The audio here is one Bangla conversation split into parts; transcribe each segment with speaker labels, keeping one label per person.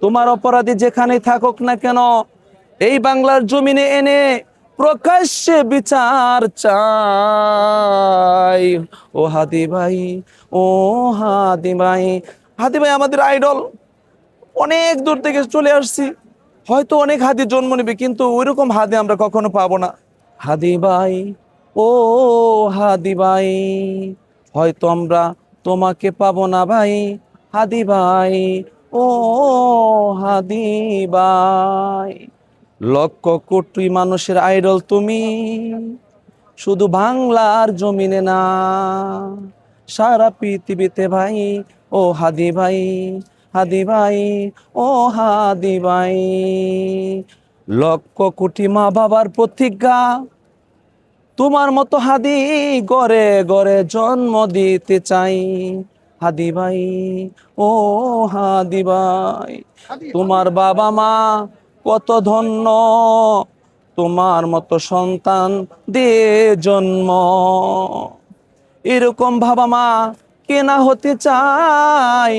Speaker 1: তোমার অপরাধী যেখানেই থাকুক না কেন, এই বাংলার জমিনে এনে প্রকাশ্যে বিচার চাই। ও হাদি ভাই, ও হাদি ভাই। হাদি ভাই আমাদের আইডল, অনেক দূর থেকে চলে আসছি, হয়তো অনেক হাদি জন্ম নেবে, কিন্তু ওইরকম হাদি আমরা কখনো পাবো না। হাদি ভাই, ও হাদি ভাই, হয়তো আমরা তোমাকে পাবো না ভাই। হাদি ভাই, ও হাদি ভাই। লক্ষ কোটি মানুষের আইডল তুমি, শুধু বাংলার জমিনে না, সারা পৃথিবীতে ভাই। ও হাদি ভাই, হাদি ভাই, ও হাদি ভাই। লক্ষ কোটি মা বাবার প্রতিজ্ঞা, তোমার মতো হাদি গড়ে গড়ে জন্ম দিতে চাই। হাদি ভাই, ও হাদি ভাই। তোমার বাবা মা কত ধন্য, তোমার মতো সন্তান দিয়ে জন্ম। এরকম বাবা মা কে না হতে চাই।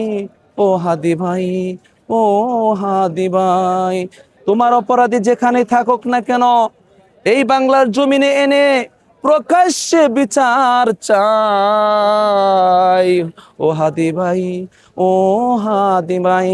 Speaker 1: ও হাদি ভাই, ও হাদি ভাই। তোমার অপরাধী যেখানেই থাকুক না কেন, এই বাংলার জমিনে এনে প্রকাশ্যে বিচার চাই। ও হাদি ভাই, ও হাদি ভাই।